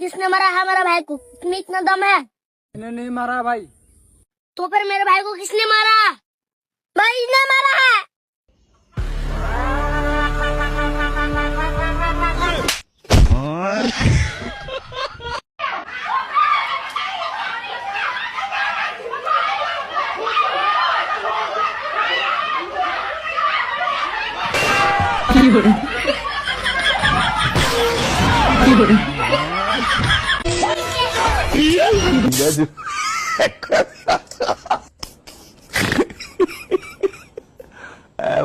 किसने मारा है हमारा भाई को? इसमें इतना दम है? मैंने नहीं मारा भाई। तो फिर मेरे भाई को किसने मारा? भाई ने मारा है।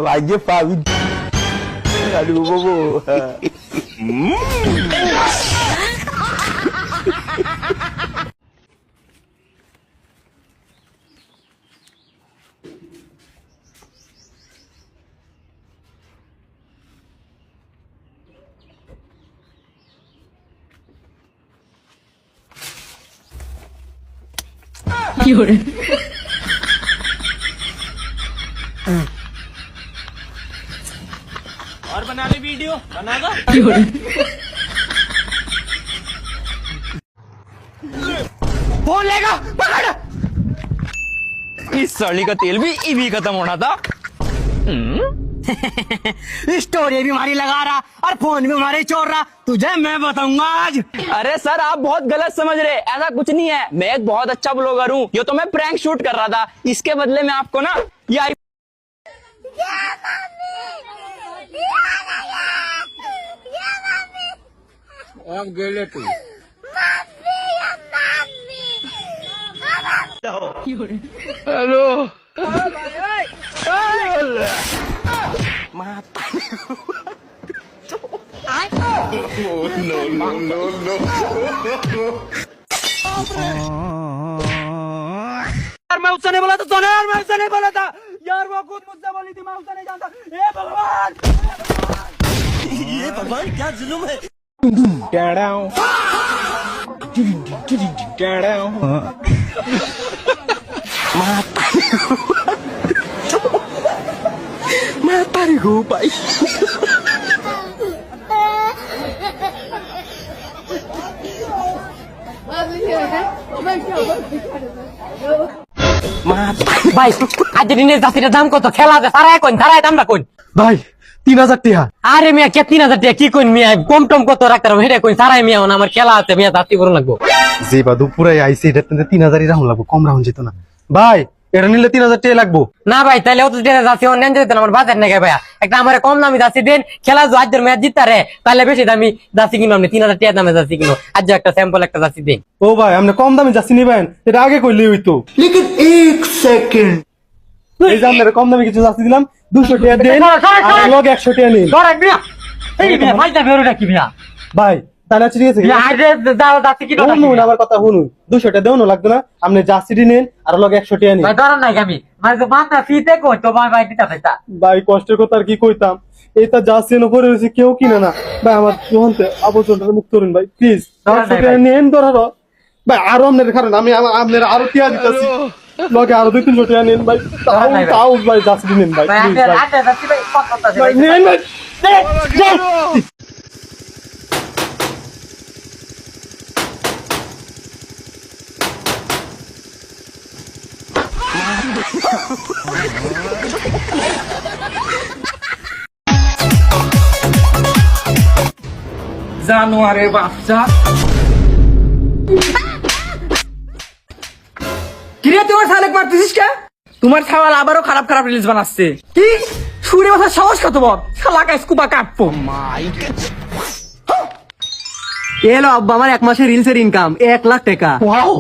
Wajib Farid. Aduh bobo. और बना ले वीडियो, बनागा। फोन लेगा पकड़। इस साली का तेल भी इवी खत्म होना था। स्टोरी भी हमारी लगा रहा और फोन भी हमारे चोर रहा। तुझे मैं बताऊंगा आज। अरे सर आप बहुत गलत समझ रहे, ऐसा कुछ नहीं है। मैं एक बहुत अच्छा ब्लॉगर हूँ। ये तो मैं प्रैंक शूट कर रहा था। इसके बदले में आपको ना ये अब गेले तू। हेलो यार मैं उससे नहीं बोला था सोने, यार मैं उससे नहीं बोला था यार, वो खुद मुझसे बोली थी, मैं उससे नहीं जानता। हे भगवान, ये भगवान क्या जुल्म है। mata gue pak. ভাই আজ দিনের জাতির দাম কত? খেলা আছে সারাই কোন ধারায় দামটা কোন ভাই 3000 টাকা। আরে মিয়া কে 3000 টাকা কি কোন মিয়া? কম টম কত রাখতে পারবো হেডে কোন সারাই মিয়া? আমার খেলা আছে মিয়া, জাতি বড় লাগবো। যে বা দুপুরে আইছি এটা 3000 রাহুন লাগবো, কম রাহুন যেত না ভাই। এটা নিলে 3000 টাকা লাগবো না ভাই তাহলে অত টাকা যাচ্ছি অন্য যেত না, আমার বাজার নাকি ভাইয়া। একটা আমার কম দামি যাচ্ছি দেন, খেলা আজ ম্যাচ জিততা রে তাহলে বেশি দামি যাচ্ছি কিনো, আপনি 3000 টাকা দামে যাচ্ছি কিনো। আজ একটা স্যাম্পল একটা যাচ্ছি দেন। ও ভাই আপনি কম দামে যাচ্ছি নিবেন, এটা আগে কইলেই হইতো। लेकिन एक सेकंड এই যে আপনারা কম দামে কিছু যাচ্ছি দিলাম, 200 টাকা দেন আর লগে 100 টাকা নিন। ধরেন মিয়া, এই মিয়া ভাইটা বেরোটা কি মিয়া? ভাই তাহলে ঠিক আছে, মিয়া আজ যাও যাচ্ছি কিনো শুনুন আমার কথা শুনুন। 200 টাকা দেওনো লাগবে না, আপনি যাচ্ছি নেন আর লগে 100 টাকা নিন। ভাই ধরেন নাই আমি মানে তো মাথা ফিতে কই তো ভাই ভাই দিতা ভাইটা। ভাই কষ্টের কথা আর কি কইতাম, এইটা যাচ্ছি না পরে রয়েছে কেউ কিনে না ভাই। আমার জোহনতে আবর্জনটা মুক্ত করুন ভাই প্লিজ। 100 টাকা নেন ধরো ভাই, আরো আপনার কারণ আমি আপনার আরো টিয়া দিতেছি, লগে আরো 200-300 টাকা নেন ভাই। তাও ভাই যাচ্ছি নেন ভাই ভাই প্লিজ আজ ভাই। আজ যাচ্ছি ভাই কত কত আছে ভাই ভাই নেন ভাই। জানোয়ারের বাচ্চা। কিরে তোমার শালেক মারতেছিস কে? তোমার ছাওয়াল আবারও খারাপ খারাপ রিলস বানাচ্ছে। কি ছুড়ে মাথার সাহস কত বড়? শালাকা স্কুবা কাটবো। এলো আব্বা আমার এক মাসের রিলসের ইনকাম 1 লাখ টাকা। ওয়াও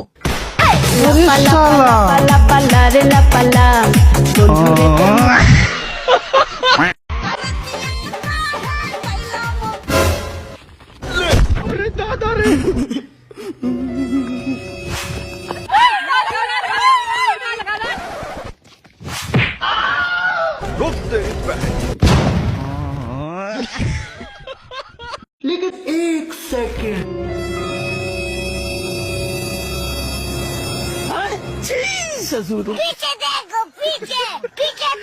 लेकिन एक सेकंड पीछे देखो, पीछे पीछे।